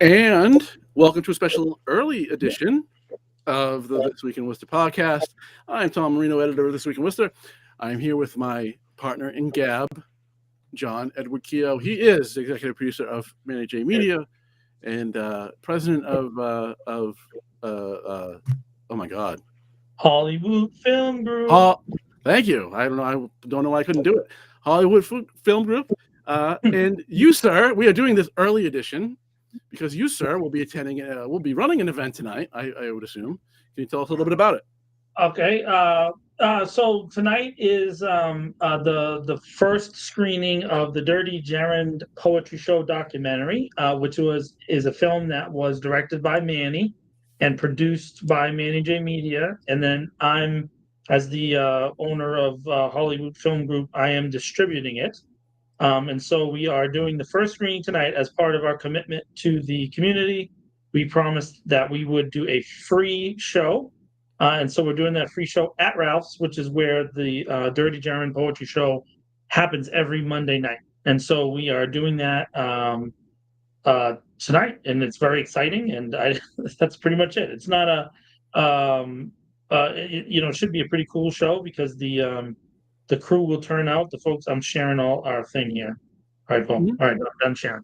And welcome to a special early edition of the This Week in Worcester podcast. I'm Tom Marino, editor of This Week in Worcester. I'm here with my partner in Gab, John Edward Keogh. He is the executive producer of Manny J Media and president of oh my God, Hollywood Film Group. Ho- thank you. I don't know. I don't know why I couldn't do it. Hollywood Film Group. And you, sir, we are doing this early edition because you, sir, will be attending. Will be running an event tonight. I would assume. Can you tell us a little bit about it? Okay. So tonight is the first screening of the Dirty Gerund Poetry Show documentary, which is a film that was directed by Manny and produced by Manny J Media, and then I'm, as the owner of Hollywood Film Group, I am distributing it. And so we are doing the first screening tonight as part of our commitment to the community. We promised that we would do a free show. And so we're doing that free show at Ralph's, which is where the Dirty German Poetry Show happens every Monday night. And so we are doing that tonight, and it's very exciting. And that's pretty much it. It's not it should be a pretty cool show because the crew will turn out. The folks, I'm sharing all our thing here. All right, boom. Mhm. All right, I'm done sharing.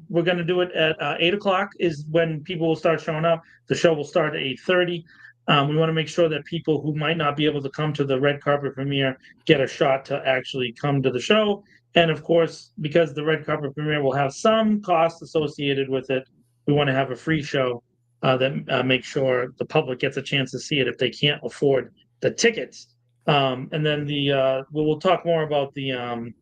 We're going to do it at 8 o'clock is when people will start showing up. The show will start at 8:30. We want to make sure that people who might not be able to come to the red carpet premiere get a shot to actually come to the show. And of course, because the red carpet premiere will have some cost associated with it, we want to have a free show that makes sure the public gets a chance to see it if they can't afford the tickets. And then we'll talk more about the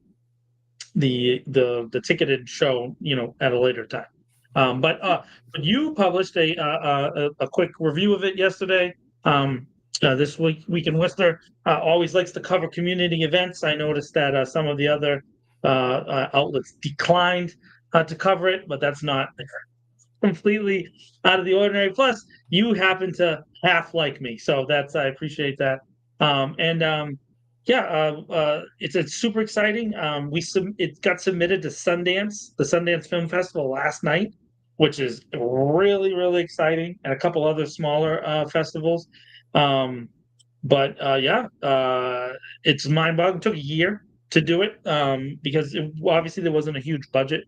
ticketed show, at a later time. But you published a quick review of it yesterday. This week in Worcester always likes to cover community events. I noticed that some of the other outlets declined to cover it, but that's not completely out of the ordinary. Plus, you happen to half like me, so I appreciate that. And Yeah, it's super exciting. It got submitted to Sundance, the Sundance Film Festival last night, which is really exciting, and a couple other smaller festivals. Um, but it's mind-boggling. It took a year to do it because obviously there wasn't a huge budget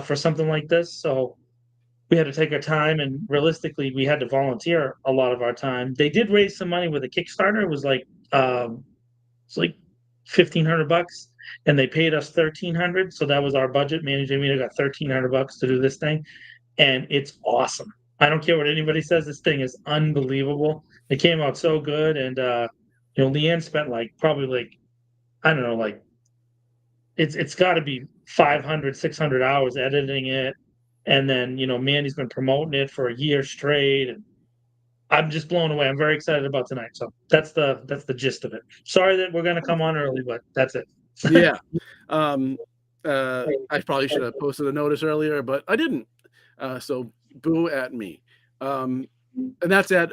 for something like this, so we had to take our time, and realistically we had to volunteer a lot of our time. They did raise some money with a Kickstarter. It's like $1,500, and they paid us $1,300, so that was our budget. Managing Media got $1,300 to do this thing, and it's awesome. I don't care what anybody says, this thing is unbelievable. It came out so good. And Leanne spent probably I don't know, it's got to be 500, 600 hours editing it. And then, Mandy's been promoting it for a year straight. And I'm just blown away. I'm very excited about tonight. So that's the gist of it. Sorry that we're going to come on early, but that's it. Yeah. Um, I probably should have posted a notice earlier, but I didn't. So boo at me. And that's at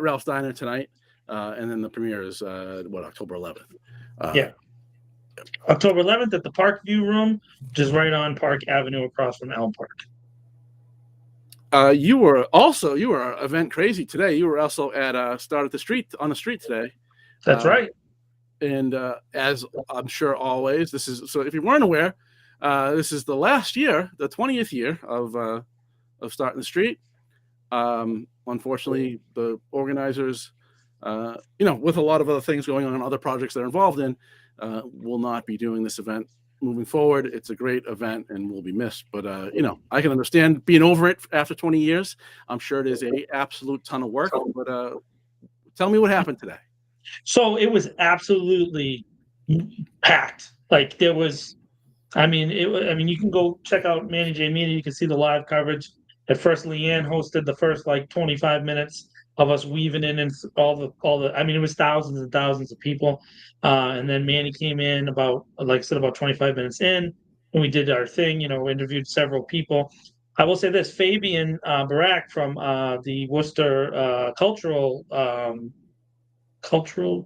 Ralph's Diner tonight. And then the premiere is October 11th. Yeah. October 11th at the Parkview Room, which is right on Park Avenue across from Elm Park. You were event crazy today. You were also at Start at the Street on the street today. That's right. And as I'm sure always, so if you weren't aware, this is the last year, the 20th year of Start in the Street. Unfortunately, the organizers, with a lot of other things going on, other projects they're involved in, will not be doing this event moving forward. It's a great event and will be missed. But I can understand being over it after 20 years. I'm sure it is a absolute ton of work. But tell me what happened today. So it was absolutely packed. Like there was, you can go check out Manny J Media. You can see the live coverage. At first, Leanne hosted the first 25 minutes of us weaving in and all the. It was thousands and thousands of people, and then Manny came in about 25 minutes in, and we did our thing. Interviewed several people. I will say this: Fabian Barak from the Worcester Cultural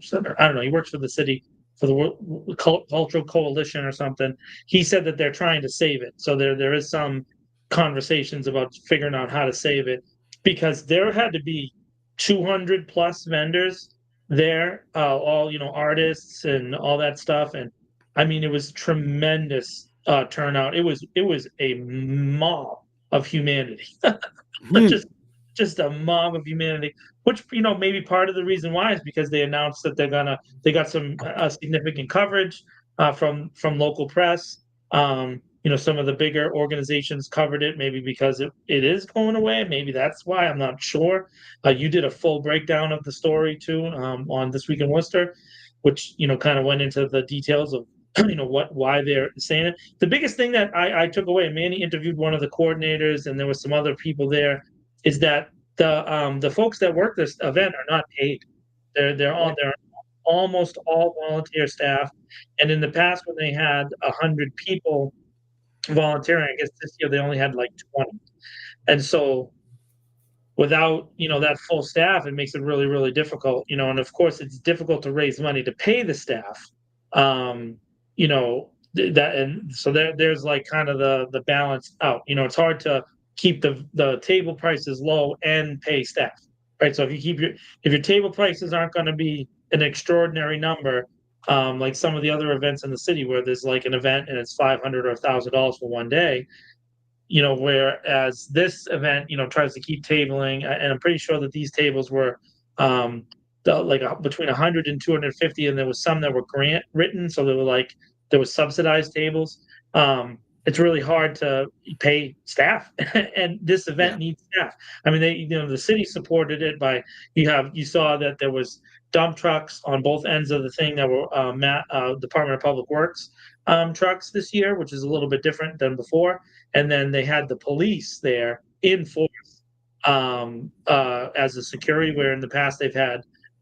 Center. I don't know. He works for the city for the Cultural Coalition or something. He said that they're trying to save it. So there is some conversations about figuring out how to save it, because there had to be 200 plus vendors there, all artists and all that stuff, and I mean it was tremendous turnout. It was a mob of humanity, Hmm. just a mob of humanity. Which maybe part of the reason why is because they announced that they got some significant coverage from local press. Some of the bigger organizations covered it, maybe because it is going away. Maybe that's why. I'm not sure. You did a full breakdown of the story too, on This Week in Worcester, which kind of went into the details of why they're saying it. The biggest thing that I took away, Manny interviewed one of the coordinators, and there was some other people there, is that the folks that work this event are not paid. They're almost all volunteer staff, and in the past when they had 100 people volunteering, I guess this year they only had like 20, and so without that full staff, it makes it really really difficult. And of course it's difficult to raise money to pay the staff. That, and so there's like kind of the balance out. It's hard to keep the table prices low and pay staff, right? So if your table prices aren't going to be an extraordinary number, like some of the other events in the city where there's like an event and it's $500 or $1,000 for one day, whereas this event, tries to keep tabling, and I'm pretty sure that these tables were between 100 and 250, and there was some that were grant written, so there was subsidized tables. It's really hard to pay staff, and this event Yeah. needs staff. I mean, the city supported it by you saw that there was dump trucks on both ends of the thing that were Department of Public Works trucks this year, which is a little bit different than before. And then they had the police there in force as a security, where in the past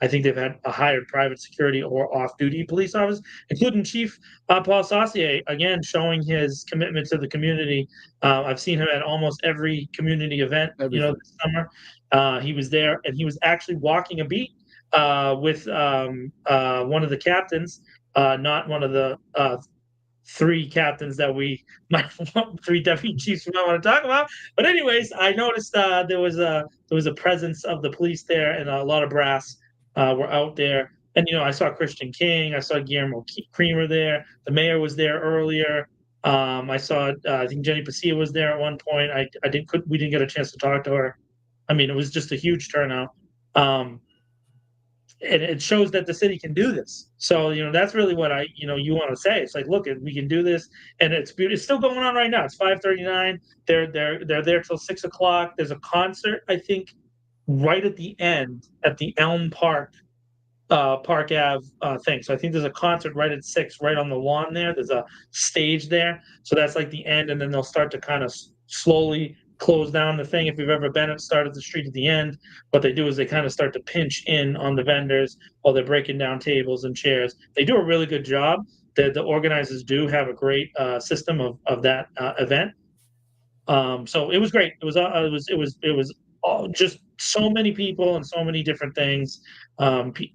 I think they've had a hired private security or off-duty police officers, including Chief Paul Saucier, again showing his commitment to the community. I've seen him at almost every community event, Everything. this summer. He was there, and he was actually walking a beat with one of the captains, not one of the three captains that we might three deputy chiefs we might want to talk about. But anyways, I noticed there was a presence of the police there, and a lot of brass were out there. And I saw Christian King, I saw Guillermo Creamer there. The mayor was there earlier. I saw I think Jenny Pasilla was there at one point. We didn't get a chance to talk to her. I mean, it was just a huge turnout. And it shows that the city can do this. So that's really what you want to say. It's like, look, we can do this, and it's still going on right now. It's 5:39. They're there till 6 o'clock. There's a concert, I think, right at the end at the Elm Park Park Ave thing. So I think there's a concert right at 6, right on the lawn there. There's a stage there. So that's like the end, and then they'll start to kind of slowly close down the thing. If you've ever been at start of the street at the end, what they do is they kind of start to pinch in on the vendors while they're breaking down tables and chairs. They do a really good job. The organizers do have a great system of that event. So it was great. It was just so many people and so many different things.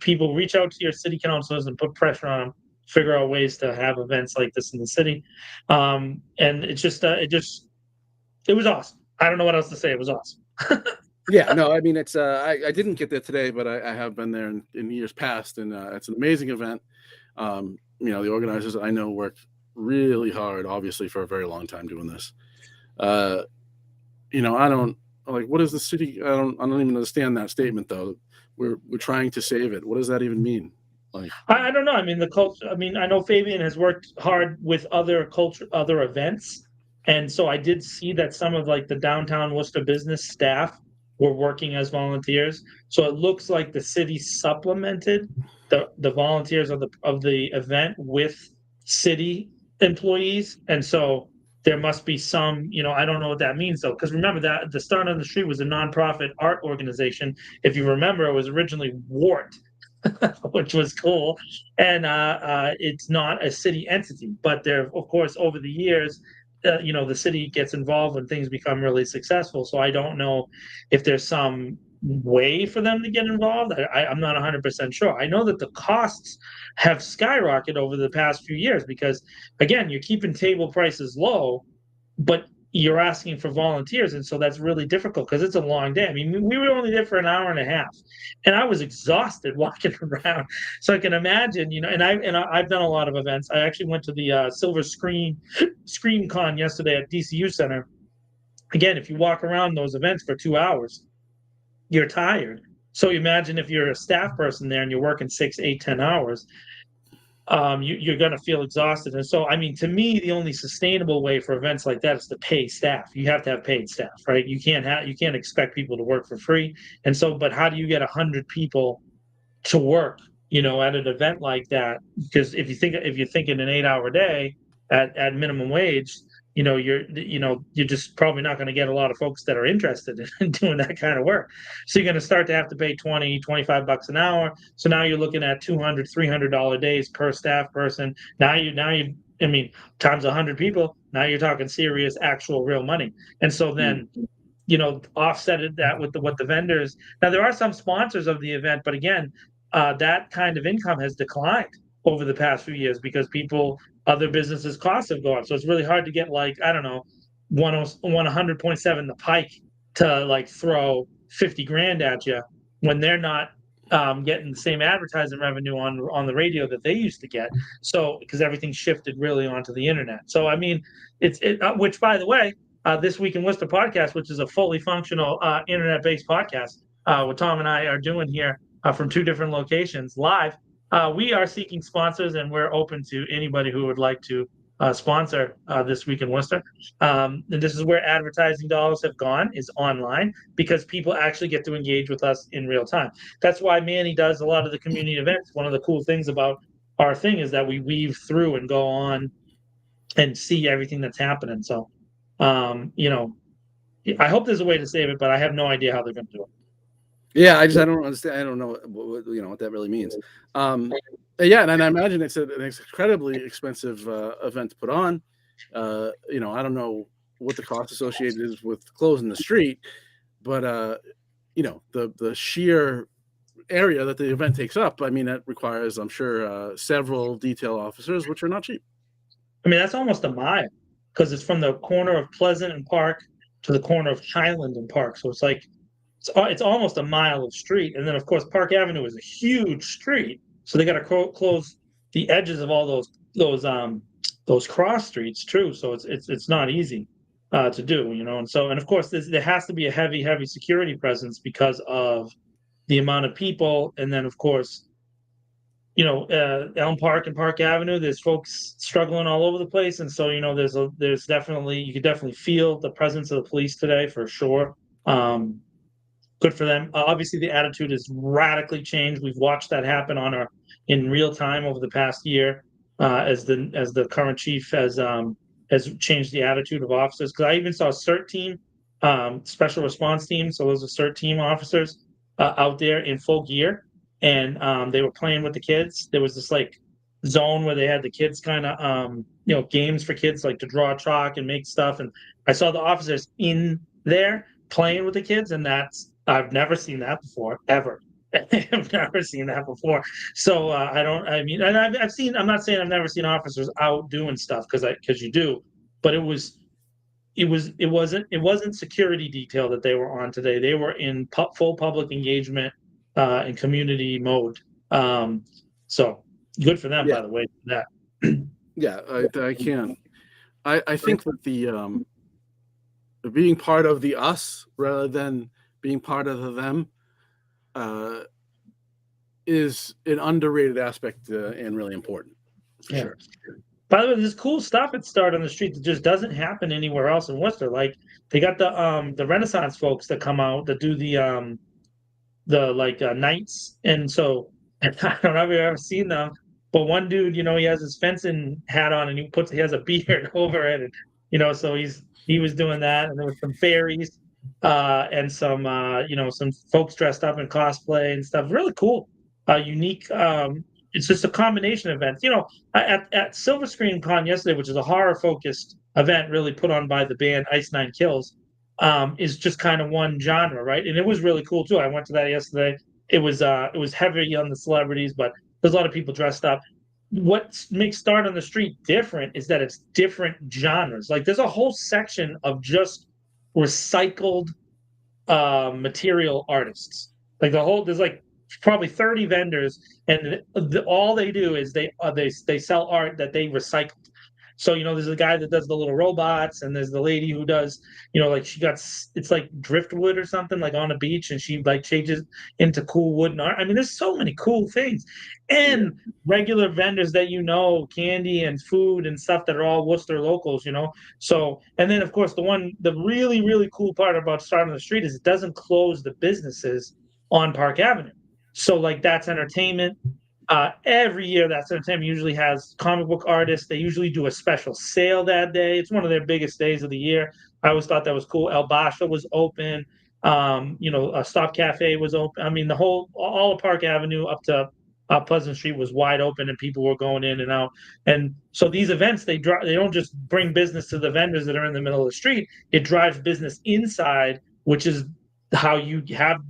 People reach out to your city councilors and put pressure on them, figure out ways to have events like this in the city. And it was awesome. I don't know what else to say. It was awesome. Yeah, no, I mean it's I didn't get there today, but I have been there in years past, and it's an amazing event. The organizers I know worked really hard, obviously, for a very long time doing this. I don't like, what is the city? I don't even understand that statement though. We're trying to save it. What does that even mean? Like, I don't know. I mean, the culture. I mean, I know Fabian has worked hard with other events, and so I did see that some of like the downtown Worcester business staff were working as volunteers. So it looks like the city supplemented the volunteers of the event with city employees, and so there must be some. I don't know what that means though, because remember that the Start on the Street was a nonprofit art organization. If you remember, it was originally WART, which was cool. And it's not a city entity, but there, of course, over the years, the city gets involved when things become really successful. So I don't know if there's some way for them to get involved. I'm not 100% sure. I know that the costs have skyrocketed over the past few years because, again, you're keeping table prices low, but you're asking for volunteers, and so that's really difficult because it's a long day. I mean, we were only there for an hour and a half, and I was exhausted walking around. So I can imagine, I've done a lot of events. I actually went to the Silver Screen Con yesterday at DCU Center. Again, if you walk around those events for 2 hours, you're tired. So imagine if you're a staff person there and you're working 6, 8, 10 hours, you're going to feel exhausted. And so, I mean, to me, the only sustainable way for events like that is to pay staff. You have to have paid staff, right? You can't expect people to work for free. And so, but how do you get 100 people to work, at an event like that? Because if you're thinking an 8-hour day at minimum wage, you're just probably not going to get a lot of folks that are interested in doing that kind of work. So you're going to start to have to pay 20, 25 bucks an hour. So now you're looking at $200, $300 days per staff person. I mean, times 100 people, now you're talking serious, actual, real money. And so then, offsetted that with what the vendors. Now there are some sponsors of the event, but again, that kind of income has declined over the past few years because other businesses' costs have gone up. So it's really hard to get, like, I don't know, 100.7 the Pike to like throw 50 grand at you when they're not getting the same advertising revenue on the radio that they used to get. So because everything shifted really onto the internet. So I mean, which, by the way, This Week in Worcester podcast, which is a fully functional internet-based podcast, what Tom and I are doing here from 2 different locations live. We are seeking sponsors, and we're open to anybody who would like to sponsor This Week in Worcester. And this is where advertising dollars have gone, is online, because people actually get to engage with us in real time. That's why Manny does a lot of the community events. One of the cool things about our thing is that we weave through and go on and see everything that's happening. So, I hope there's a way to save it, but I have no idea how they're going to do it. Yeah, I don't understand. I don't know what that really means. Yeah, and I imagine it's an incredibly expensive event to put on. I don't know what the cost associated is with closing the street, but the sheer area that the event takes up, I mean, that requires, I'm sure, several detail officers, which are not cheap. I mean, that's almost a mile because it's from the corner of Pleasant and Park to the corner of Highland and Park. So it's like it's almost a mile of street, and then of course Park Avenue is a huge street, so they got to close the edges of all those cross streets too. So it's not easy to do, and of course there has to be a heavy security presence because of the amount of people, and then of course Elm Park and Park Avenue, there's folks struggling all over the place, and so there's definitely, you could definitely feel the presence of the police today for sure. Good for them. Obviously, the attitude has radically changed. We've watched that happen in real time over the past year, as the current chief has changed the attitude of officers. Because I even saw a CERT team, special response team. So those are CERT team officers out there in full gear, and they were playing with the kids. There was this like zone where they had the kids kind of games for kids, like to draw chalk and make stuff. And I saw the officers in there playing with the kids, and I've never seen that before, ever. I've never seen that before. So and I'm not saying I've never seen officers out doing stuff, because you do, but it wasn't security detail that they were on today. They were in full public engagement and community mode. So good for them, by the way, for that. Yeah, I can. I think that the being part of the us rather than being part of the them is an underrated aspect and really important, for sure. By the way, there's cool stuff at Start on the Street that just doesn't happen anywhere else in Worcester. Like they got the Renaissance folks that come out that do the nights, and so I don't know if you've ever seen them, but one dude, he has his fencing hat on and he has a beard over it, and so he was doing that, and there was some fairies and some some folks dressed up in cosplay and stuff. Really cool, unique. It's just a combination of events. At Silver Screen Con yesterday, which is a horror focused event, really put on by the band Ice Nine Kills, is just kind of one genre, right? And it was really cool too. I went to that yesterday. It was heavy on the celebrities, but there's a lot of people dressed up. what makes Start on the Street different is that it's different genres. Like there's a whole section of just recycled material artists. Like there's like probably 30 vendors, and all they do is they sell art that they recycle. So, there's a guy that does the little robots, and there's the lady who does, like she got, it's like driftwood or something, like on a beach, and she like changes into cool wood and art. I mean, there's so many cool things. And regular vendors that, candy and food and stuff that are all Worcester locals. So, and then of course, the really, really cool part about Start on the Street is it doesn't close the businesses on Park Avenue. So, like, that's entertainment. Every year, That's Entertainment usually has comic book artists. They usually do a special sale that day. It's one of their biggest days of the year. I always thought that was cool. El Basha was open. A Stop Cafe was open. I mean, all of Park Avenue up to Pleasant Street was wide open, and people were going in and out. And so these events, they don't just bring business to the vendors that are in the middle of the street. It drives business inside, which is how you have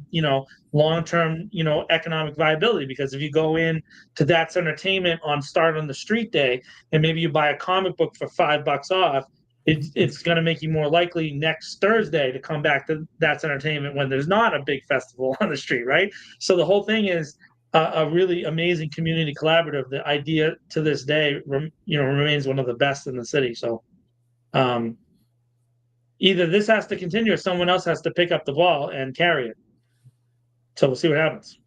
long-term economic viability. Because if you go in to That's Entertainment on Start on the Street day, and maybe you buy a comic book for $5 off, it's going to make you more likely next Thursday to come back to That's Entertainment when there's not a big festival on the street, right? So the whole thing is a really amazing community collaborative. The idea to this day remains one of the best in the city. So either this has to continue or someone else has to pick up the ball and carry it. So we'll see what happens.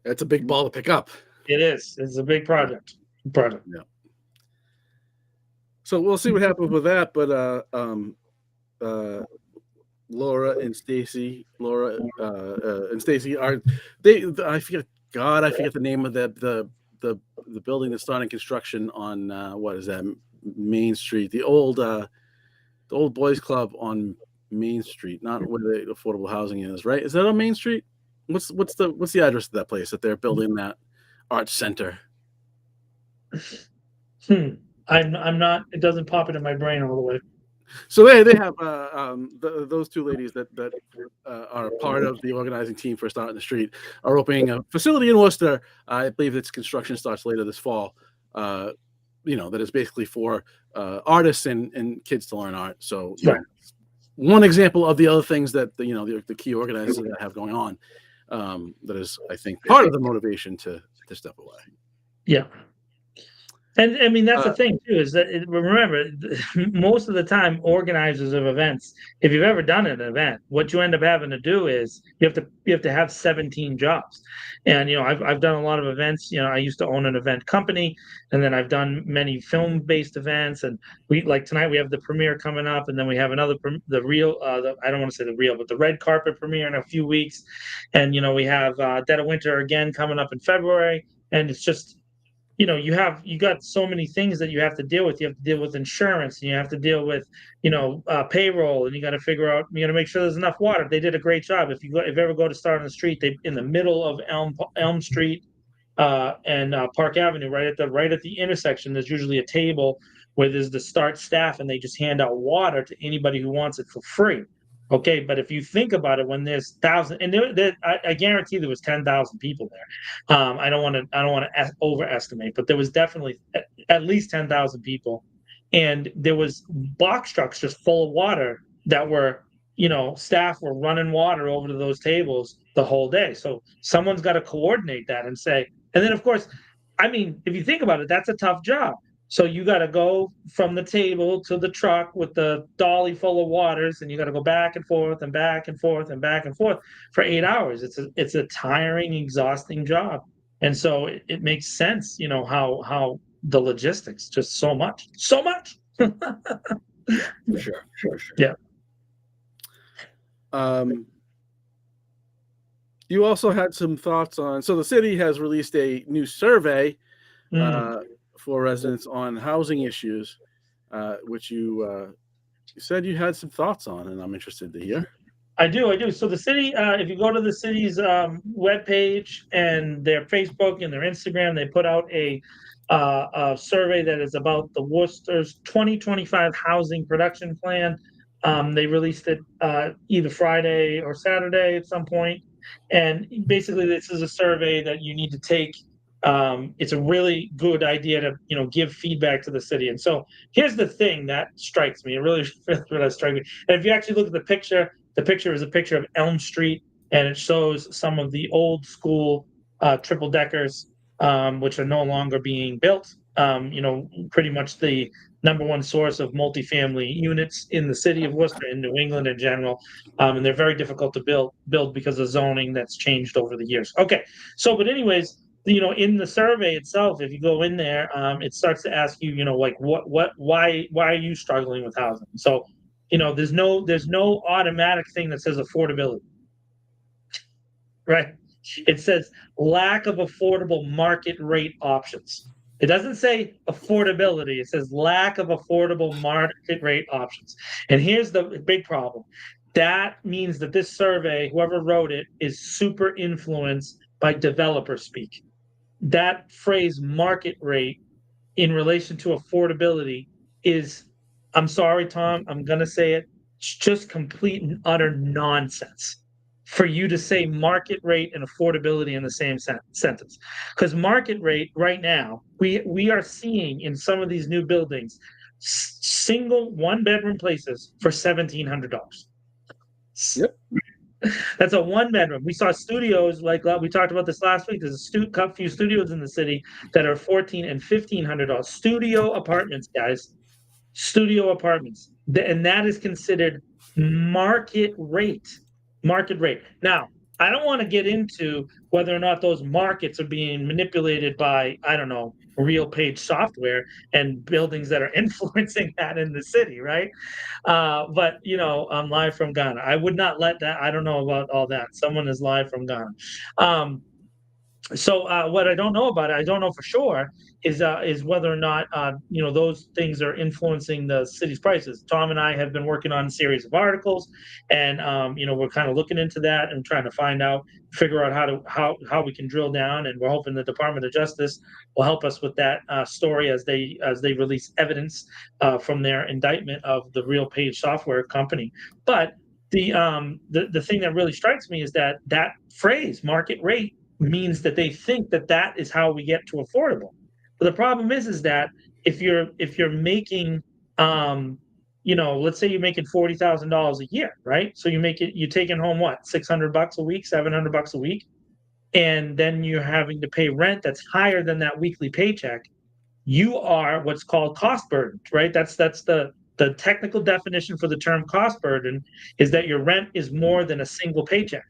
That's a big ball to pick up. It is. It's a big project. Yeah. So we'll see what happens with that. But Laura and Stacy are they? I forget. God, I forget the name of the building that's starting construction on what is that, Main Street? The old boys club on Main Street, not where the affordable housing is, right? Is that on Main Street? What's the address of that place that they're building that art center? I'm not. It doesn't pop into my brain all the way. So they have those two ladies that are part of the organizing team for Start on the Street are opening a facility in Worcester. I believe its construction starts later this fall. That is basically for artists and kids to learn art. So one example of the other things that the key organizers that have going on. That is, I think, part of the motivation to step away. Yeah. And I mean, that's the thing too, is that remember, most of the time, organizers of events, if you've ever done an event, what you end up having to do is you have to have 17 jobs. And I've done a lot of events. I used to own an event company, and then I've done many film-based events. And like tonight we have the premiere coming up, and then we have another I don't want to say the real, but the red carpet premiere in a few weeks. And we have Dead of Winter again coming up in February, and it's just you got so many things that you have to deal with. You have to deal with insurance, and you have to deal with, payroll, and you got to make sure there's enough water. They did a great job. If you ever go to Start on the Street, they in the middle of Elm Street and Park Avenue, right at the intersection, there's usually a table where there's the Start staff, and they just hand out water to anybody who wants it for free. Okay, but if you think about it, when there's thousands, and I guarantee there was 10,000 people there. I don't want to overestimate, but there was definitely at least 10,000 people, and there was box trucks just full of water that were, staff were running water over to those tables the whole day. So someone's got to coordinate that and say, and then of course, I mean, if you think about it, that's a tough job. So you got to go from the table to the truck with the dolly full of waters, and you got to go back and forth and back and forth and back and forth for 8 hours. It's a tiring, exhausting job, and so it makes sense, how the logistics, just so much. For sure. Yeah. You also had some thoughts on. So the city has released a new survey. For residents on housing issues, which you said you had some thoughts on, and I'm interested to hear. I do. So the city, if you go to the city's webpage and their Facebook and their Instagram, they put out a survey that is about the Worcester's 2025 housing production plan. They released it either Friday or Saturday at some point. And basically, this is a survey that you need to take it's a really good idea to give feedback to the city. And so here's the thing that strikes me. It really really strikes me. And if you actually look at the picture is a picture of Elm Street, and it shows some of the old school triple deckers, which are no longer being built. Pretty much the number one source of multifamily units in the city of Worcester, in New England in general, and they're very difficult to build because of zoning that's changed over the years. Okay, so but anyways, in the survey itself, if you go in there, it starts to ask you, like why are you struggling with housing? So, there's no automatic thing that says affordability, right? It says lack of affordable market rate options. It doesn't say affordability. It says lack of affordable market rate options. And here's the big problem. That means that this survey, whoever wrote it, is super influenced by developer speak. That phrase market rate in relation to affordability is, I'm sorry, Tom, I'm going to say it, it's just complete and utter nonsense for you to say market rate and affordability in the same sentence. Because market rate right now, we are seeing in some of these new buildings single one bedroom places for $1,700. Yep. That's a one bedroom. We saw studios like we talked about this last week. There's a few studios in the city that are $1,400 and $1,500 studio apartments, guys. Studio apartments, and that is considered market rate. Market rate. Now, I don't want to get into whether or not those markets are being manipulated by, I don't know, real page software and buildings that are influencing that in the city, right? But I'm live from Ghana. I would not let that. I don't know about all that. Someone is live from Ghana. So what I don't know about it, I don't know for sure, is whether or not those things are influencing the city's prices. Tom and I have been working on a series of articles, and we're kind of looking into that and trying to figure out how we can drill down. And we're hoping the Department of Justice will help us with that story as they release evidence from their indictment of the Real Page software company. But the thing that really strikes me is that phrase market rate means that they think that is how we get to affordable. But the problem is that if you're making let's say you're making $40,000 a year, right? So you're taking home what, $600 a week, $700 a week, and then you're having to pay rent that's higher than that weekly paycheck. You are what's called cost burdened, right? That's the technical definition for the term cost burden, is that your rent is more than a single paycheck.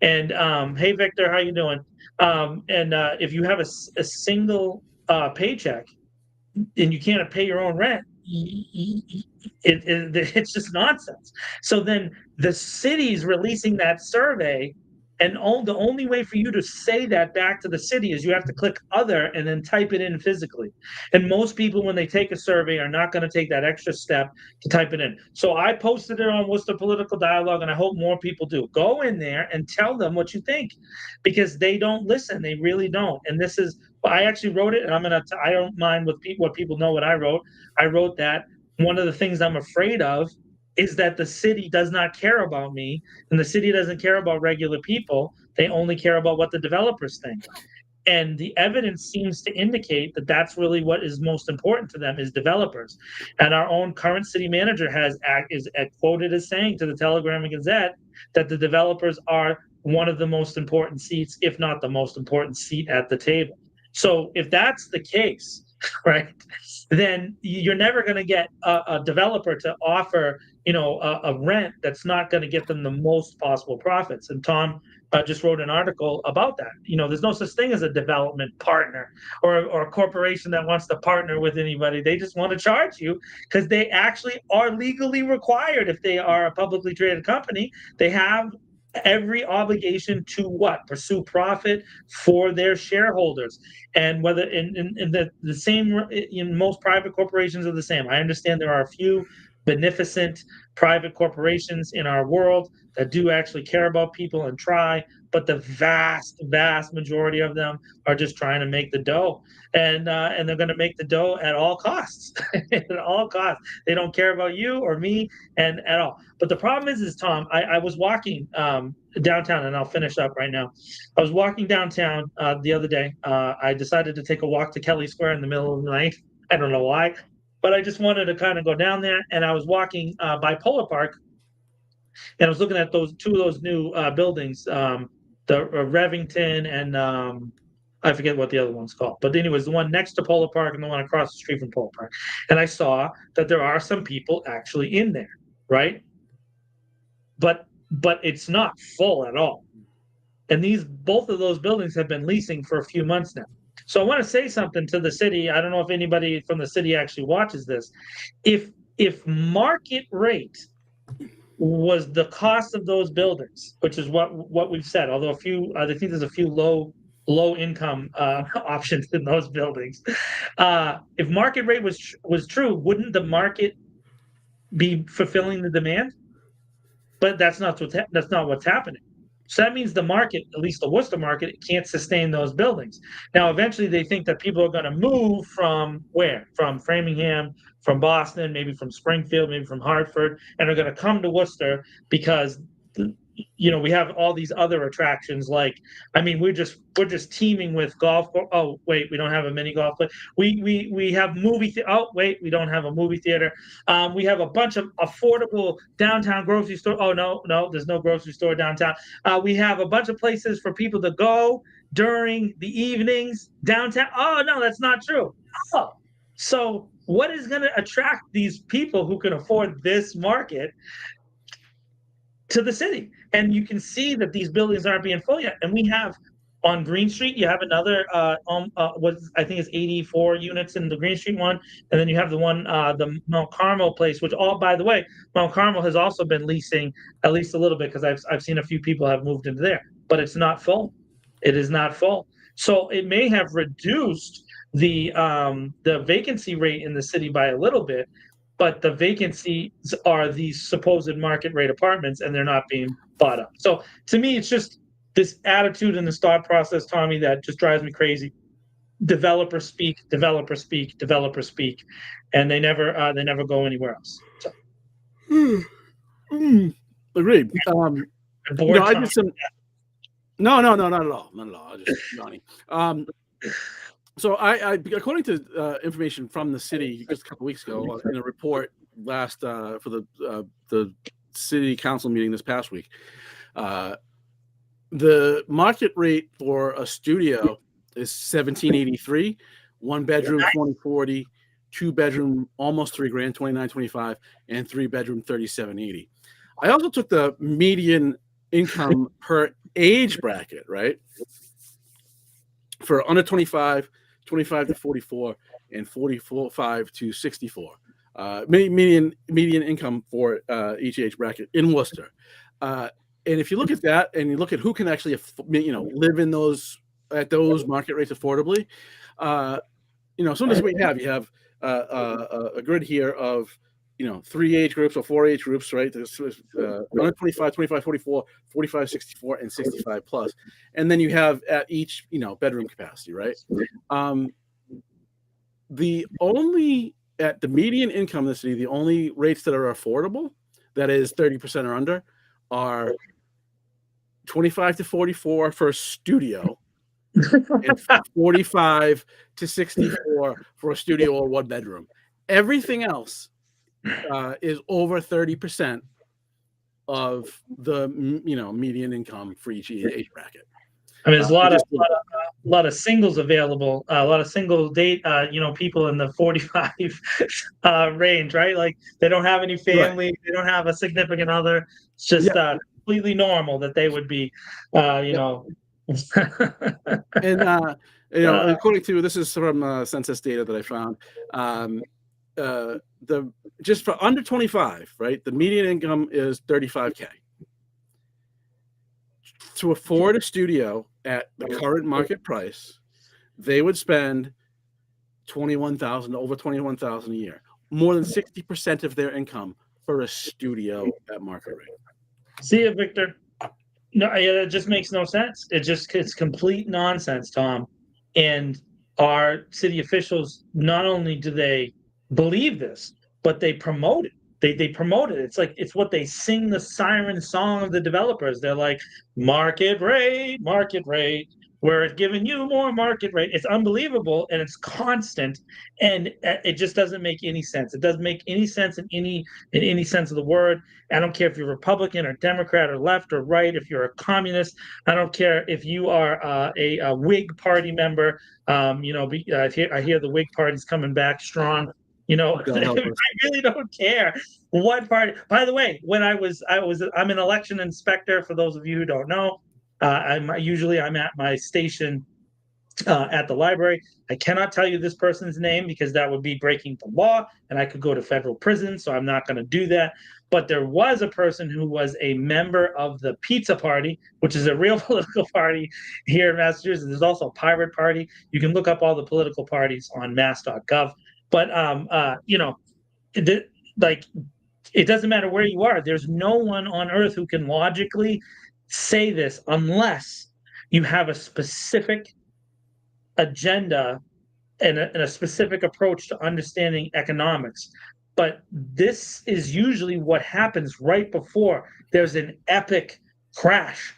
And hey, Victor, how you doing? And if you have a single paycheck and you can't pay your own rent, it's just nonsense. So then the city's releasing that survey, and the only way for you to say that back to the city is you have to click other and then type it in physically. And most people, when they take a survey, are not going to take that extra step to type it in. So I posted it on Worcester Political Dialogue, and I hope more people do. Go in there and tell them what you think, because they don't listen. They really don't. And this is, I actually wrote it, and I don't mind what people know what I wrote. I wrote that one of the things I'm afraid of is that the city does not care about me, and the city doesn't care about regular people. They only care about what the developers think. And the evidence seems to indicate that that's really what is most important to them, is developers. And our own current city manager is quoted as saying to the Telegram and Gazette that the developers are one of the most important seats, if not the most important seat at the table. So if that's the case, right, then you're never going to get a developer to offer, a rent that's not going to get them the most possible profits. And Tom just wrote an article about that. There's no such thing as a development partner or a corporation that wants to partner with anybody. They just want to charge you because they actually are legally required. If they are a publicly traded company, they have every obligation to pursue profit for their shareholders. And whether in the same, in most private corporations are the same. I understand there are a few beneficent private corporations in our world that do actually care about people and try, but the vast majority of them are just trying to make the dough, and they're going to make the dough at all costs. At all costs, they don't care about you or me and at all. But the problem is Tom, I was walking downtown, and I'll finish up right now. I was walking downtown the other day. I decided to take a walk to Kelly Square in the middle of the night. I don't know why, but I just wanted to kind of go down there. And I was walking by Polar Park, and I was looking at those two of those new buildings, the Revington and I forget what the other one's called. But anyways, the one next to Polar Park and the one across the street from Polar Park. And I saw that there are some people actually in there, right? But it's not full at all. And both of those buildings have been leasing for a few months now. So I want to say something to the city. I don't know if anybody from the city actually watches this. If market rate was the cost of those buildings, which is what we've said, although I think there's a few low income options in those buildings. If market rate was true, wouldn't the market be fulfilling the demand? But that's not what's happening. So that means the market, at least the Worcester market, can't sustain those buildings. Now, eventually, they think that people are going to move from where? From Framingham, from Boston, maybe from Springfield, maybe from Hartford, and are going to come to Worcester because we have all these other attractions. Like, I mean, we're just teeming with golf. Oh, wait, we don't have a mini golf place. We have movie. Oh, wait, we don't have a movie theater. We have a bunch of affordable downtown grocery store. Oh, no, there's no grocery store downtown. We have a bunch of places for people to go during the evenings downtown. Oh, no, that's not true. Oh, so what is going to attract these people who can afford this market to the city? And you can see that these buildings aren't being full yet. And we have on Green Street, you have another what I think is 84 units in the Green Street one, and then you have the one the Mount Carmel place, which by the way, Mount Carmel has also been leasing at least a little bit because I've seen a few people have moved into there, but it's not full. It is not full. So it may have reduced the vacancy rate in the city by a little bit, but the vacancies are these supposed market rate apartments, and they're not being bought up. So to me, it's just this attitude and this thought process, Tommy, that just drives me crazy. Developer speak, and they never go anywhere else. So. Agreed. I did some. No, not at all. Just Johnny. So I according to information from the city just a couple weeks ago in a report last for the city council meeting this past week, the market rate for a studio is $1,783, 1 bedroom $2,040, 2 bedroom almost $3,000, $2,925, and 3 bedroom $3,780. I also took the median income per age bracket, right? For under 25 to 44, and 45 to 64. Median income for each age bracket in Worcester. And if you look at that, and you look at who can actually, live in those market rates affordably, sometimes you have a grid here of 3 age groups or 4 age groups, right? There's under 25, 44, 45, 64, and 65 plus. And then you have at each, bedroom capacity, right? At the median income in the city, the only rates that are affordable, that is 30% or under, are 25 to 44 for a studio and 45 to 64 for a studio or 1 bedroom. Everything else is over 30% of the median income for each age bracket. I mean, there's a lot of singles available, a lot of single date, people in the 45 range, right? Like they don't have any family, right. They don't have a significant other. It's just completely normal that they would be, And according to, this is from census data that I found, just for under 25, right? The median income is $35K. To afford a studio at the current market price, they would spend over $21,000 a year. more than 60% of their income for a studio at market rate. See you, Victor. No, it just makes no sense. It's complete nonsense, Tom. And our city officials, not only do they believe this, but they promote it. They promote it. It's like it's what they sing the siren song of the developers. They're like, market rate, market rate. We're giving you more market rate. It's unbelievable and it's constant, and it just doesn't make any sense. It doesn't make any sense in any sense of the word. I don't care if you're Republican or Democrat or left or right. If you're a communist, I don't care if you are a Whig Party member. I hear the Whig Party's coming back strong. I really don't care what party. By the way, when I'm an election inspector. For those of you who don't know, I'm at my station at the library. I cannot tell you this person's name because that would be breaking the law, and I could go to federal prison. So I'm not going to do that. But there was a person who was a member of the Pizza Party, which is a real political party here in Massachusetts. There's also a Pirate Party. You can look up all the political parties on mass.gov. But it doesn't matter where you are. There's no one on earth who can logically say this unless you have a specific agenda and a specific approach to understanding economics. But this is usually what happens right before there's an epic crash.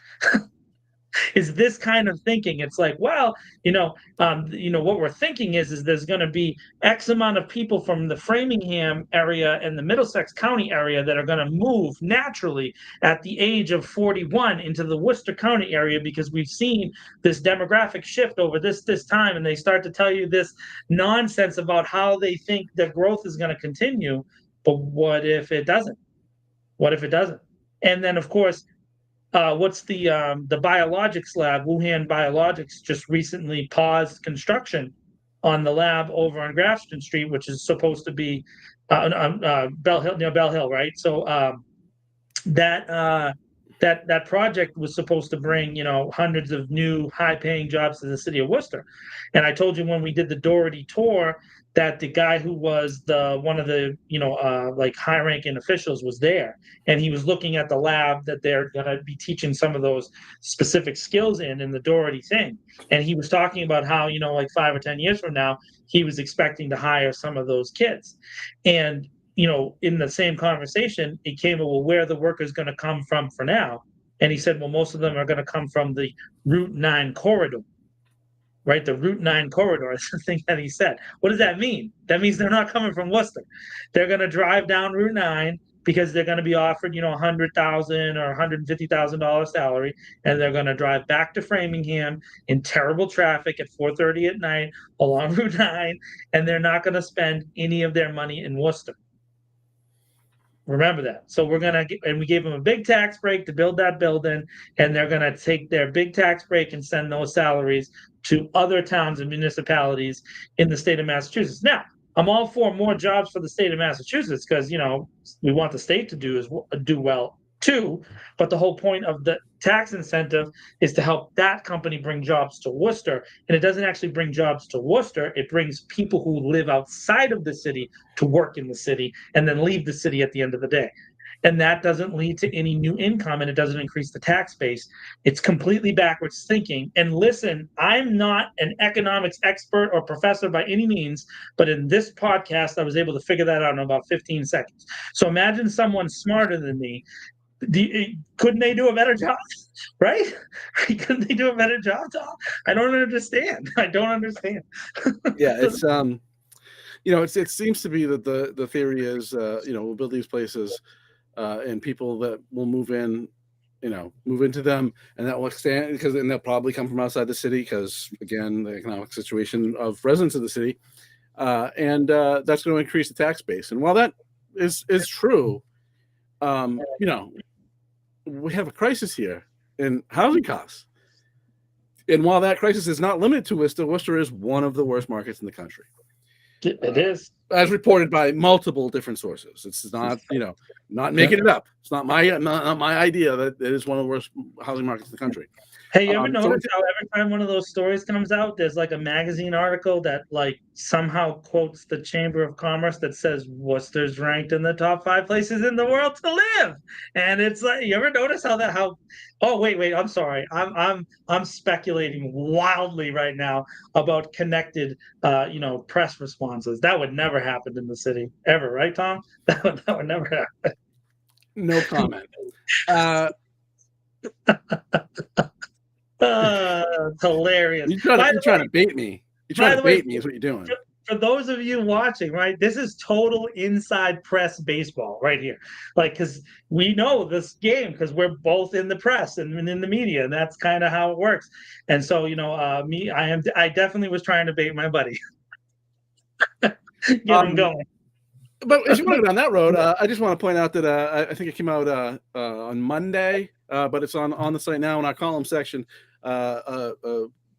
Is this kind of thinking. It's like, well, what we're thinking is there's going to be X amount of people from the Framingham area and the Middlesex County area that are going to move naturally at the age of 41 into the Worcester County area because we've seen this demographic shift over this time, and they start to tell you this nonsense about how they think the growth is going to continue. But what if it doesn't? What if it doesn't? And then, of course, what's the biologics lab? Wuhan Biologics just recently paused construction on the lab over on Grafton Street, which is supposed to be Bell Hill, near Bell Hill, right? So that project was supposed to bring hundreds of new high-paying jobs to the city of Worcester. And I told you when we did the Doherty tour that the guy who was one of the like high-ranking officials was there, and he was looking at the lab that they're going to be teaching some of those specific skills in the Doherty thing. And he was talking about how like 5 or 10 years from now he was expecting to hire some of those kids. And in the same conversation, it came, well, where are the workers going to come from for now? And he said, well, most of them are going to come from the Route 9 corridor, right? The Route 9 corridor is the thing that he said. What does that mean? That means they're not coming from Worcester. They're going to drive down Route 9 because they're going to be offered, $100,000 or $150,000 salary, and they're going to drive back to Framingham in terrible traffic at 4:30 at night along Route 9, and they're not going to spend any of their money in Worcester. Remember that. So we gave them a big tax break to build that building, and they're going to take their big tax break and send those salaries to other towns and municipalities in the state of Massachusetts. Now, I'm all for more jobs for the state of Massachusetts because, we want the state to do well too. But the whole point of the tax incentive is to help that company bring jobs to Worcester. And it doesn't actually bring jobs to Worcester. It brings people who live outside of the city to work in the city and then leave the city at the end of the day. And that doesn't lead to any new income, and it doesn't increase the tax base. It's completely backwards thinking. And listen, I'm not an economics expert or professor by any means, but in this podcast, I was able to figure that out in about 15 seconds. So imagine someone smarter than me. Couldn't they do a better job? Right? Couldn't they do a better job, Tom? I don't understand. Yeah, it's it seems to be that the theory is we'll build these places and people that will move into them, and that will expand and they'll probably come from outside the city because, again, the economic situation of residents of the city, and that's going to increase the tax base. And while that is true, we have a crisis here in housing costs. And while that crisis is not limited to Worcester, Worcester is one of the worst markets in the country. It is. as reported by multiple different sources. It's not, not making it up. It's not my idea that it is one of the worst housing markets in the country. Hey, you ever So notice how every time one of those stories comes out, there's like a magazine article that like somehow quotes the Chamber of Commerce that says Worcester's ranked in the top 5 places in the world to live, and it's like, you ever notice how? Oh, wait, I'm sorry, I'm speculating wildly right now about connected, press responses. That would never happen in the city ever, right, Tom? That would never happen. no comment. It's hilarious. You're trying to bait me. You're trying By to the way, bait me is what you're doing. for those of you watching, right, this is total inside press baseball right here. Like, because we know this game because we're both in the press and in the media, and that's kind of how it works. And so, I definitely was trying to bait my buddy. Get him going. But if you want to go down that road, I just want to point out that I think it came out on Monday, but it's on the site now in our column section. A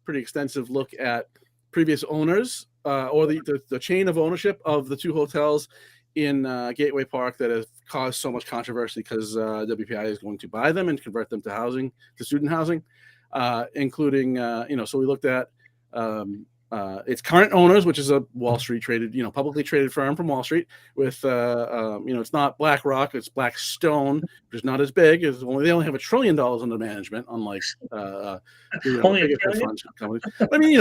pretty extensive look at previous owners or the chain of ownership of the 2 hotels in Gateway Park that have caused so much controversy because WPI is going to buy them and convert them to student housing, including so we looked at its current owners, which is a Wall Street traded, publicly traded firm from Wall Street with, it's not BlackRock, it's Blackstone, which is not as big. They only have $1 trillion under management, unlike Only bigger fund companies. I mean,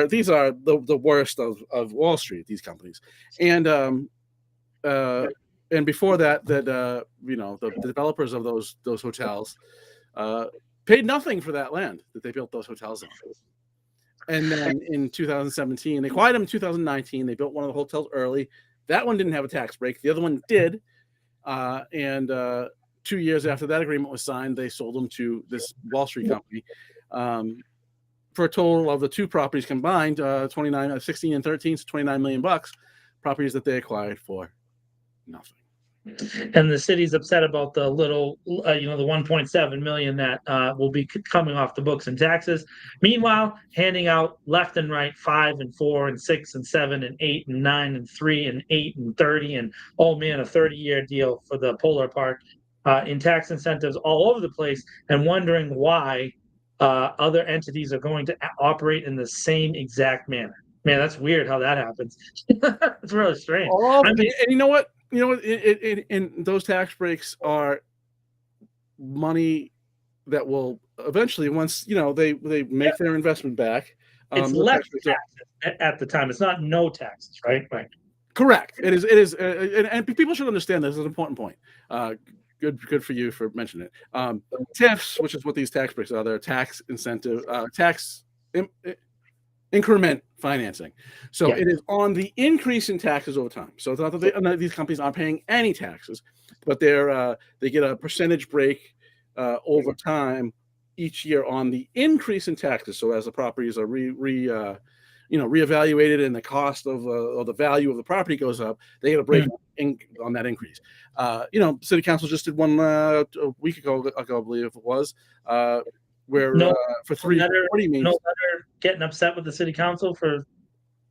these are the worst of Wall Street, these companies, and before that, the developers of those hotels paid nothing for that land that they built those hotels on. And then in 2017, they acquired them in 2019. They built one of the hotels early. That one didn't have a tax break. The other one did. And 2 years after that agreement was signed, they sold them to this Wall Street company for a total of the 2 properties combined, 16 and 13, so $29 million, properties that they acquired for nothing. And the city's upset about the little, the 1.7 million that will be coming off the books in taxes. Meanwhile, handing out left and right 5 and 4 and 6 and 7 and 8 and 9 and 3 and 8 and 30 and a 30-year deal for the Polar Park in tax incentives all over the place, and wondering why other entities are going to operate in the same exact manner. Man, that's weird how that happens. It's really strange. And you know what? And those tax breaks are money that will eventually, once they make their investment back. It's less taxes at the time. It's not no taxes, right? Right. Correct. It is, and people should understand this. Is an important point. Good for you for mentioning it. TIFs, which is what these tax breaks are, they're tax incentive, increment financing. So it is on the increase in taxes over time. So it's not that these companies aren't paying any taxes, but they get a percentage break over time each year on the increase in taxes. So as the properties are reevaluated and the cost of or the value of the property goes up, they get a break on that increase. City Council just did one a week ago, I believe it was. Where for 340 means letter getting upset with the city council for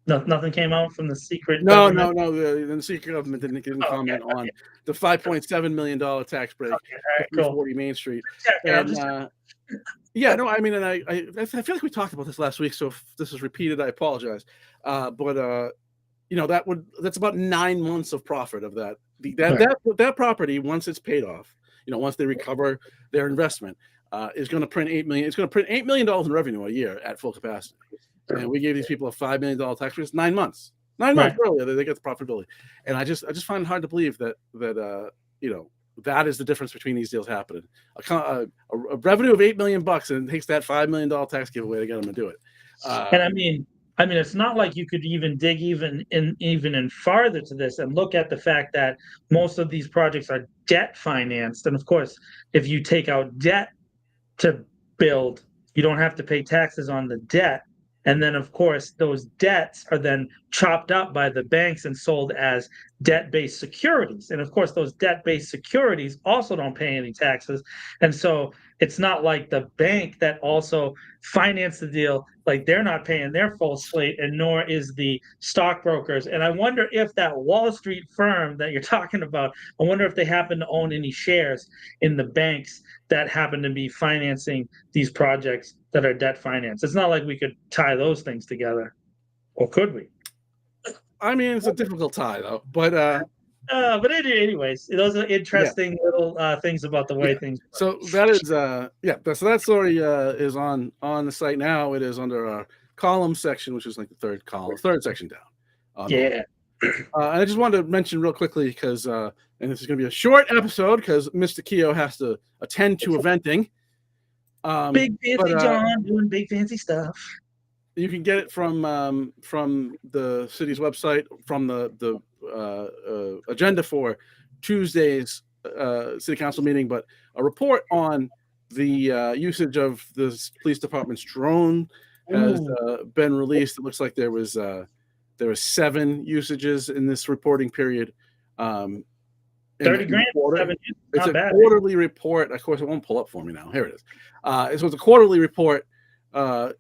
nothing came out from the secret. No. The secret government didn't comment on the $5.7 million tax break for 340 Main Street. And I feel like we talked about this last week. So if this is repeated, I apologize. But that's about 9 months of profit of that. That property, once it's paid off, once they recover their investment, is going to print $8 million. It's going to print $8 million in revenue a year at full capacity. And we gave these people a $5 million tax break. 9 months. 9 months earlier, they get the profitability. And I just find it hard to believe that that is the difference between these deals happening. A revenue of $8 million, and it takes that $5 million tax giveaway to get them to do it. And I mean, it's not like you could even dig even farther to this and look at the fact that most of these projects are debt financed. And of course, if you take out debt to build, you don't have to pay taxes on the debt. And then, of course, those debts are then chopped up by the banks and sold as debt-based securities. And of course, those debt-based securities also don't pay any taxes. And so it's not like the bank that also financed the deal, like they're not paying their full slate, and nor is the stockbrokers. And I wonder if that Wall Street firm that you're talking about, I wonder if they happen to own any shares in the banks that happen to be financing these projects that are debt financed. It's not like we could tie those things together, or could we? I mean, it's a difficult tie though, but Anyways, those are interesting little things about the way things work. So that is so that story is on the site now. It is under our column section, which is like the third section down. Yeah. And I just wanted to mention real quickly because and this is going to be a short episode because Mr. Keogh has to attend to eventing. Big fancy John doing big fancy stuff. You can get it from the city's website, from the agenda for Tuesday's city council meeting, but a report on the usage of the police department's drone has been released. It looks like there was 7 usages in this reporting period. 30 grand. It's a quarterly report. Of course, it won't pull up for me now. Here it is. So it's a quarterly report. So,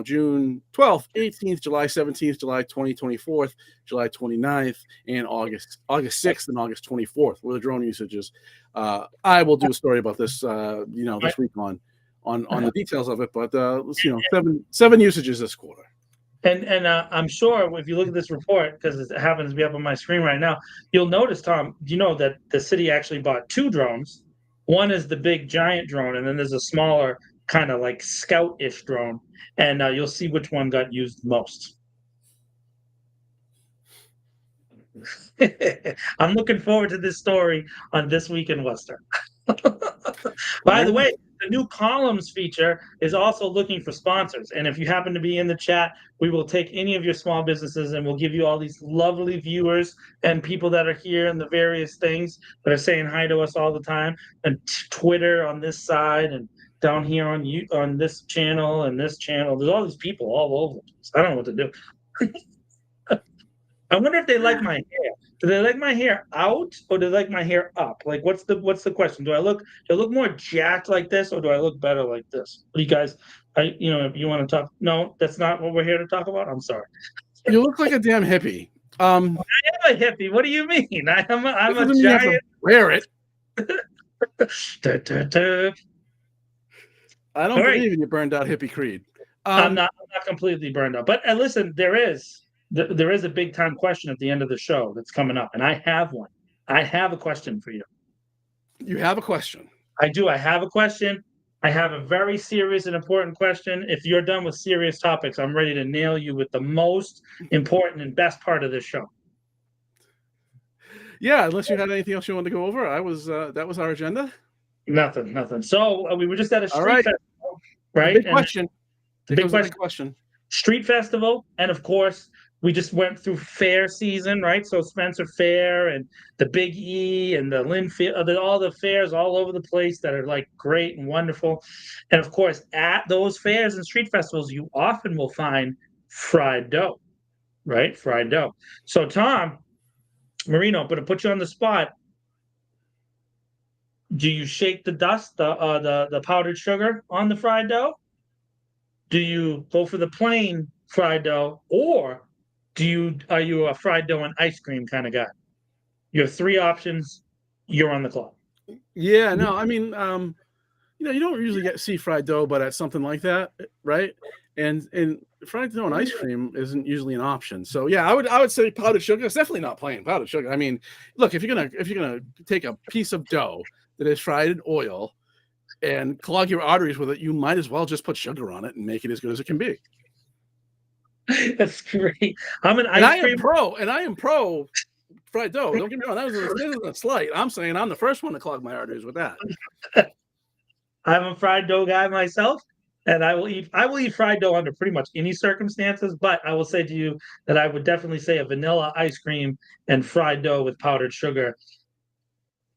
June 12th, 18th, July 17th, July 24th, July 29th, and August 6th and August 24th were the drone usages. I will do a story about this, this week on the details of it, but seven usages this quarter. And I'm sure if you look at this report, because it happens to be up on my screen right now, you'll notice, Tom, that the city actually bought 2 drones. One is the big giant drone, and then there's a smaller kind of like scout-ish drone, and you'll see which one got used most. I'm looking forward to this story on This Week in Worcester. By the way, the new columns feature is also looking for sponsors. And if you happen to be in the chat, we will take any of your small businesses and we'll give you all these lovely viewers and people that are here and the various things that are saying hi to us all the time, and Twitter on this side and down here on this channel and this channel. There's all these people all over the place. I don't know what to do. I wonder if they like my hair. Do they like my hair out or do they like my hair up? Like, what's the question? Do I look more jacked like this, or do I look better like this? What do you guys? If you want to talk, no, that's not what we're here to talk about. I'm sorry. You look like a damn hippie. I am a hippie. What do you mean? I'm a giant. Wear it. I don't believe in your burned out hippie creed. I'm not completely burned out, but listen, there is a big time question at the end of the show that's coming up, and I have one. I have a question for you. You have a question? I do. I have a question. I have a very serious and important question. If you're done with serious topics, I'm ready to nail you with the most important and best part of this show. Yeah, unless you had anything else you wanted to go over, that was our agenda. Nothing. So we were just at a street festival, right? Big question. Big question. Street festival, and of course, we just went through fair season, right? So Spencer Fair and the Big E and the Linfield, all the fairs all over the place that are like great and wonderful. And of course, at those fairs and street festivals, you often will find fried dough, right? Fried dough. So Tom Marino, I'm going to put you on the spot. Do you shake the dust, the powdered sugar on the fried dough? Do you go for the plain fried dough, or are you a fried dough and ice cream kind of guy? You have 3 options. You're on the clock. Yeah, no, I mean, you don't usually see fried dough, but at something like that, right? And fried dough and ice cream isn't usually an option. So yeah, I would say powdered sugar. It's definitely not plain powdered sugar. I mean, look, if you're gonna take a piece of dough that is fried in oil and clog your arteries with it, you might as well just put sugar on it and make it as good as it can be. That's great. I am pro fried dough. Don't get me wrong. This isn't a slight. I'm saying I'm the first one to clog my arteries with that. I'm a fried dough guy myself, and I will eat fried dough under pretty much any circumstances. But I will say to you that I would definitely say a vanilla ice cream and fried dough with powdered sugar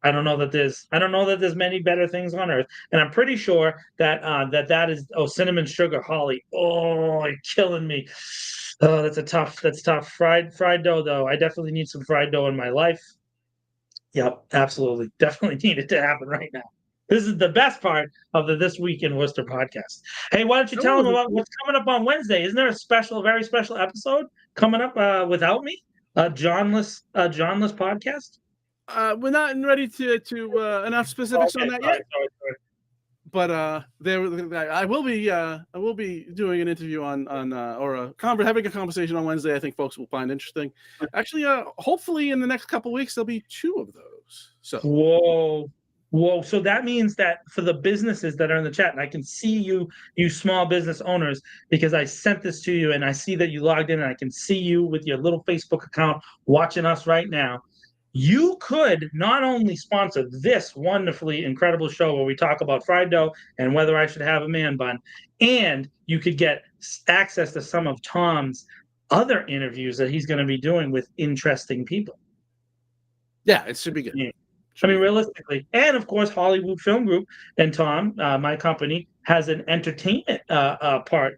I don't know that there's many better things on earth, and I'm pretty sure that that is cinnamon sugar holly. Oh, you're killing me. Oh, that's tough. Fried dough though. I definitely need some fried dough in my life. Yep, absolutely. Definitely need it to happen right now. This is the best part of the This Week in Worcester podcast. Hey, why don't you tell them about what's coming up on Wednesday? Isn't there a very special episode coming up without me? A Johnless podcast? We're not ready to enough specifics on that yet. Sorry. But I will be doing an interview on or having a conversation on Wednesday. I think folks will find interesting. Actually, hopefully in the next couple of weeks there'll be 2 of those. So Whoa! So that means that for the businesses that are in the chat, and I can see you small business owners, because I sent this to you, and I see that you logged in, and I can see you with your little Facebook account watching us right now. You could not only sponsor this wonderfully incredible show where we talk about fried dough and whether I should have a man bun, and you could get access to some of Tom's other interviews that he's going to be doing with interesting people. Yeah, it should be good. Yeah. I mean, realistically, and of course, Hollywood Film Group and Tom, my company, has an entertainment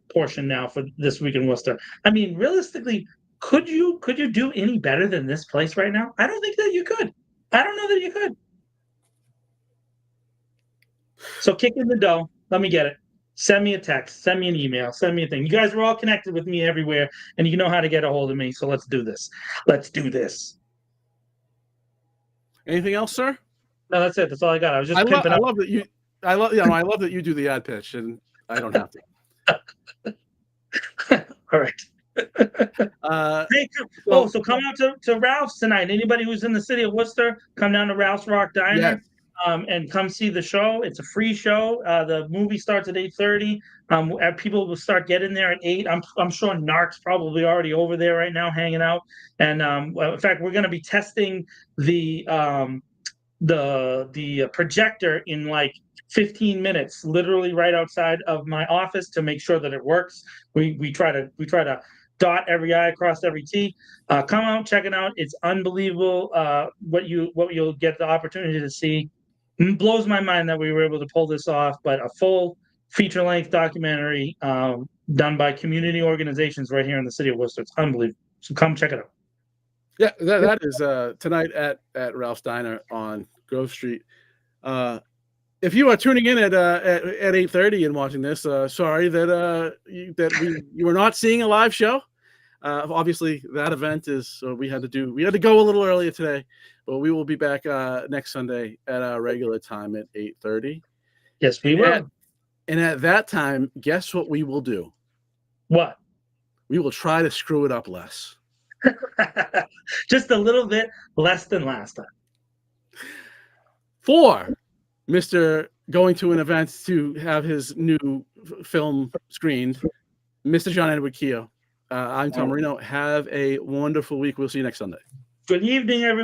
portion now for This Week in Worcester. I mean, realistically, could you do any better than this place right now? I don't think that you could. I don't know that you could. So kick in the dough. Let me get it. Send me a text. Send me an email. Send me a thing. You guys are all connected with me everywhere, and you know how to get a hold of me. So let's do this. Let's do this. Anything else, sir? No, that's it. That's all I got. I was just I love that you. I love that you do the ad pitch, and I don't have to. All right. So come out to Ralph's tonight. Anybody who's in the city of Worcester, come down to Ralph's Rock Diner. Yes. And come see the show. It's a free show. The movie starts at 8:30. People will start getting there at 8. I'm sure Narc's probably already over there right now, hanging out. And in fact, we're going to be testing the projector in like 15 minutes, literally right outside of my office, to make sure that it works. We try to dot every I, cross every T. Come out, check it out. It's unbelievable what you'll get the opportunity to see. It blows my mind that we were able to pull this off, but a full feature-length documentary done by community organizations right here in the city of Worcester. It's unbelievable. So come check it out. Yeah, that is tonight at Ralph's Diner on Grove Street. If you are tuning in at 8:30 and watching this, sorry that you were not seeing a live show. Obviously, that event we had to go a little earlier today, but we will be back next Sunday at our regular time at 8:30. Yes, we will. And at that time, guess what we will do? What? We will try to screw it up less. Just a little bit less than last time. For Mr. going to an event to have his new film screened, Mr. John Edward Keogh. I'm Tom Marino. Have a wonderful week. We'll see you next Sunday. Good evening, everybody.